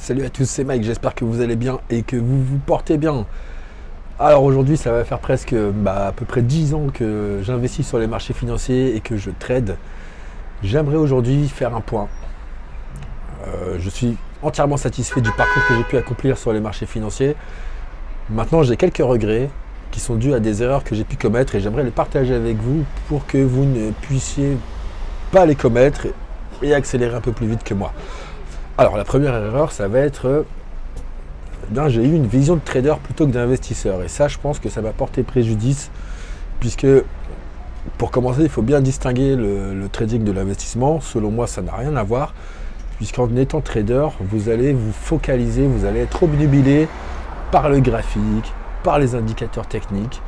Salut à tous, c'est Mike, j'espère que vous allez bien et que vous vous portez bien. Alors aujourd'hui, ça va faire presque à peu près 10 ans que j'investis sur les marchés financiers et que je trade. J'aimerais aujourd'hui faire un point. Je suis entièrement satisfait du parcours que j'ai pu accomplir sur les marchés financiers. Maintenant, j'ai quelques regrets qui sont dus à des erreurs que j'ai pu commettre et j'aimerais les partager avec vous pour que vous ne puissiez pas les commettre et accélérer un peu plus vite que moi. Alors la première erreur, ça va être, j'ai eu une vision de trader plutôt que d'investisseur. Et ça, je pense que ça m'a porté préjudice, puisque pour commencer, il faut bien distinguer le trading de l'investissement. Selon moi, ça n'a rien à voir, puisqu'en étant trader, vous allez vous focaliser, vous allez être obnubilé par le graphique, par les indicateurs techniques.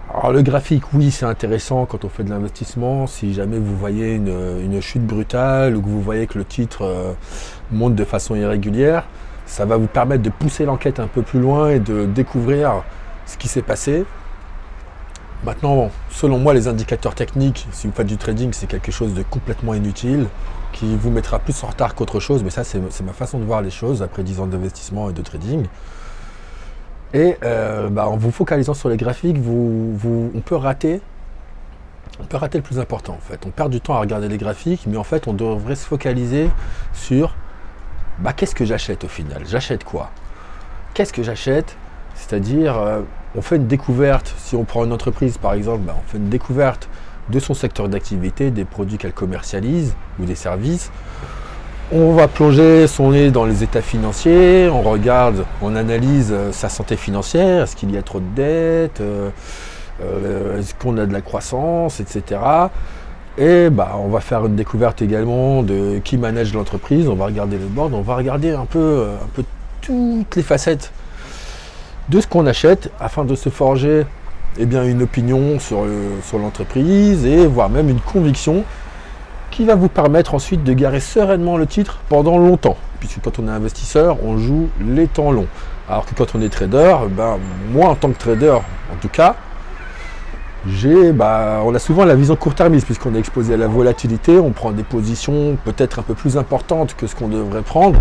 Alors le graphique, oui, c'est intéressant quand on fait de l'investissement. Si jamais vous voyez une chute brutale ou que vous voyez que le titre monte de façon irrégulière, ça va vous permettre de pousser l'enquête un peu plus loin et de découvrir ce qui s'est passé. Maintenant, selon moi, les indicateurs techniques, si vous faites du trading, c'est quelque chose de complètement inutile, qui vous mettra plus en retard qu'autre chose. Mais ça, c'est ma façon de voir les choses après 10 ans d'investissement et de trading. Et en vous focalisant sur les graphiques, on peut rater le plus important en fait. On perd du temps à regarder les graphiques, mais en fait on devrait se focaliser sur qu'est-ce que j'achète au final. J'achète quoi? Qu'est-ce que j'achète? C'est-à-dire on fait une découverte, si on prend une entreprise par exemple, on fait une découverte de son secteur d'activité, des produits qu'elle commercialise ou des services. On va plonger son nez dans les états financiers, on regarde, on analyse sa santé financière, est-ce qu'il y a trop de dettes, est-ce qu'on a de la croissance, etc. Et on va faire une découverte également de qui manage l'entreprise, on va regarder le board, on va regarder un peu toutes les facettes de ce qu'on achète afin de se forger une opinion sur l'entreprise et voire même une conviction qui va vous permettre ensuite de garer sereinement le titre pendant longtemps. Puisque quand on est investisseur, on joue les temps longs. Alors que quand on est trader, moi en tant que trader, en tout cas, on a souvent la vision court-termiste puisqu'on est exposé à la volatilité, on prend des positions peut-être un peu plus importantes que ce qu'on devrait prendre.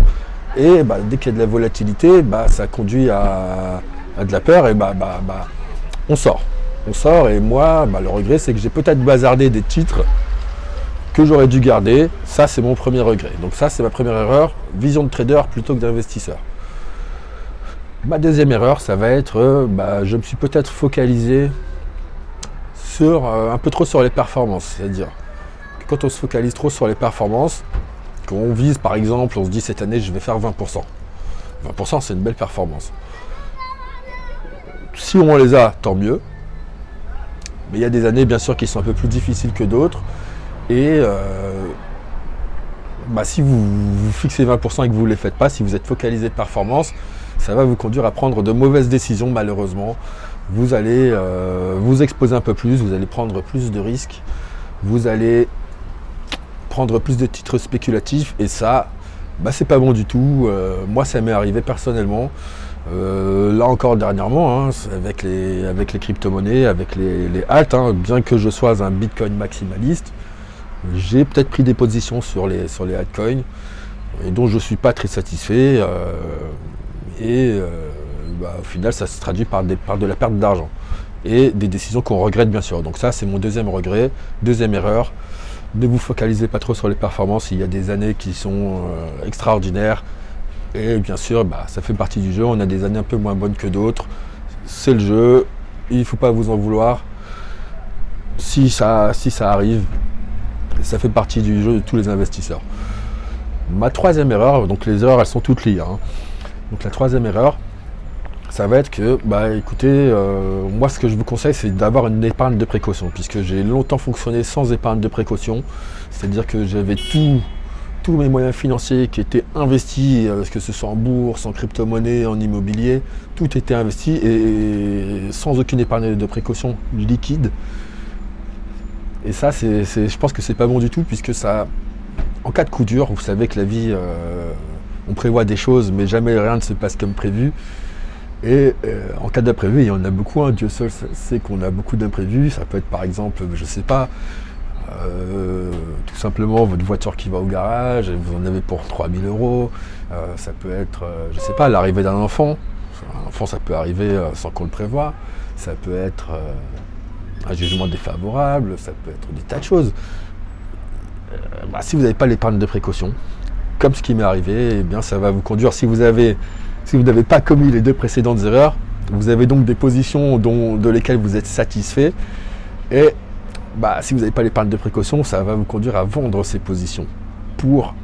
Et dès qu'il y a de la volatilité, ça conduit à de la peur et on sort. On sort et moi, le regret, c'est que j'ai peut-être bazardé des titres que j'aurais dû garder. Ça, c'est mon premier regret. Donc ça, c'est ma première erreur, vision de trader plutôt que d'investisseur. Ma deuxième erreur, ça va être, je me suis peut-être focalisé un peu trop sur les performances. C'est-à-dire que quand on se focalise trop sur les performances, qu'on vise par exemple, on se dit cette année, je vais faire 20%. 20%, c'est une belle performance. Si on les a, tant mieux. Mais il y a des années, bien sûr, qui sont un peu plus difficiles que d'autres. Et si vous fixez 20% et que vous ne les faites pas, si vous êtes focalisé de performance, ça va vous conduire à prendre de mauvaises décisions malheureusement. Vous allez vous exposer un peu plus, vous allez prendre plus de risques, vous allez prendre plus de titres spéculatifs et ça, c'est pas bon du tout. Moi ça m'est arrivé personnellement. Là encore dernièrement, avec les crypto-monnaies, avec les halts, bien que je sois un Bitcoin maximaliste, j'ai peut-être pris des positions sur les altcoins et dont je ne suis pas très satisfait au final ça se traduit par de la perte d'argent et des décisions qu'on regrette bien sûr. Donc ça c'est mon deuxième regret, deuxième erreur. Ne vous focalisez pas trop sur les performances, il y a des années qui sont extraordinaires et bien sûr ça fait partie du jeu, on a des années un peu moins bonnes que d'autres, c'est le jeu, il ne faut pas vous en vouloir si ça arrive. Ça fait partie du jeu de tous les investisseurs. Ma troisième erreur, donc les erreurs elles sont toutes liées. Donc la troisième erreur, ça va être que, écoutez, moi ce que je vous conseille c'est d'avoir une épargne de précaution, puisque j'ai longtemps fonctionné sans épargne de précaution, c'est-à-dire que j'avais tous mes moyens financiers qui étaient investis, que ce soit en bourse, en crypto-monnaie, en immobilier, tout était investi et sans aucune épargne de précaution liquide. Et ça, je pense que c'est pas bon du tout, puisque ça, en cas de coup dur, vous savez que la vie, on prévoit des choses, mais jamais rien ne se passe comme prévu. Et en cas d'imprévu, il y en a beaucoup, Dieu seul sait qu'on a beaucoup d'imprévus. Ça peut être par exemple, je sais pas, Tout simplement votre voiture qui va au garage, et vous en avez pour 3000 euros. Ça peut être, je sais pas, l'arrivée d'un enfant. Un enfant, ça peut arriver sans qu'on le prévoie. Ça peut être un jugement défavorable, ça peut être des tas de choses. Si vous n'avez pas l'épargne de précaution, comme ce qui m'est arrivé, eh bien ça va vous conduire, si vous n'avez pas commis les 2 précédentes erreurs, vous avez donc des positions de lesquelles vous êtes satisfait, et si vous n'avez pas l'épargne de précaution, ça va vous conduire à vendre ces positions pour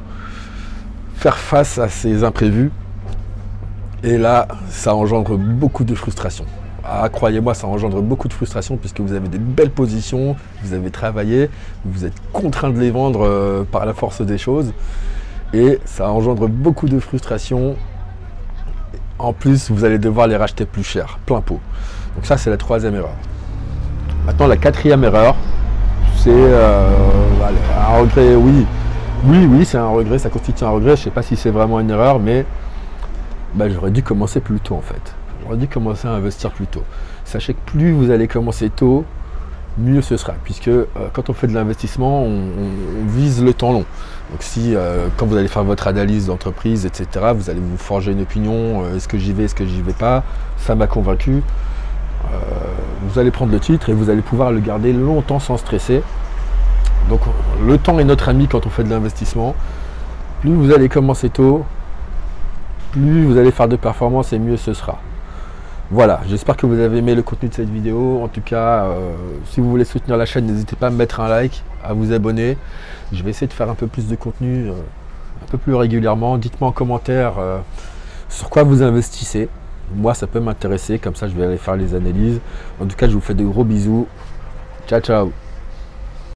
faire face à ces imprévus, et là ça engendre beaucoup de frustration. Croyez-moi, ça engendre beaucoup de frustration puisque vous avez des belles positions, vous avez travaillé, vous êtes contraint de les vendre par la force des choses, et ça engendre beaucoup de frustration. En plus, vous allez devoir les racheter plus cher, plein pot. Donc ça, c'est la 3e erreur. Maintenant, la 4e erreur, c'est un regret. Oui, c'est un regret, ça constitue un regret. Je ne sais pas si c'est vraiment une erreur, mais j'aurais dû commencer plus tôt en fait. J'aurais dû commencer à investir plus tôt. Sachez que plus vous allez commencer tôt, mieux ce sera. Puisque quand on fait de l'investissement, on vise le temps long. Donc si quand vous allez faire votre analyse d'entreprise, etc., vous allez vous forger une opinion, est-ce que j'y vais, est-ce que j'y vais pas, ça m'a convaincu. Vous allez prendre le titre et vous allez pouvoir le garder longtemps sans stresser. Donc le temps est notre ami quand on fait de l'investissement. Plus vous allez commencer tôt, plus vous allez faire de performance et mieux ce sera. Voilà, j'espère que vous avez aimé le contenu de cette vidéo. En tout cas, si vous voulez soutenir la chaîne, n'hésitez pas à me mettre un like, à vous abonner. Je vais essayer de faire un peu plus de contenu, un peu plus régulièrement. Dites-moi en commentaire sur quoi vous investissez. Moi, ça peut m'intéresser, comme ça je vais aller faire les analyses. En tout cas, je vous fais de gros bisous. Ciao, ciao.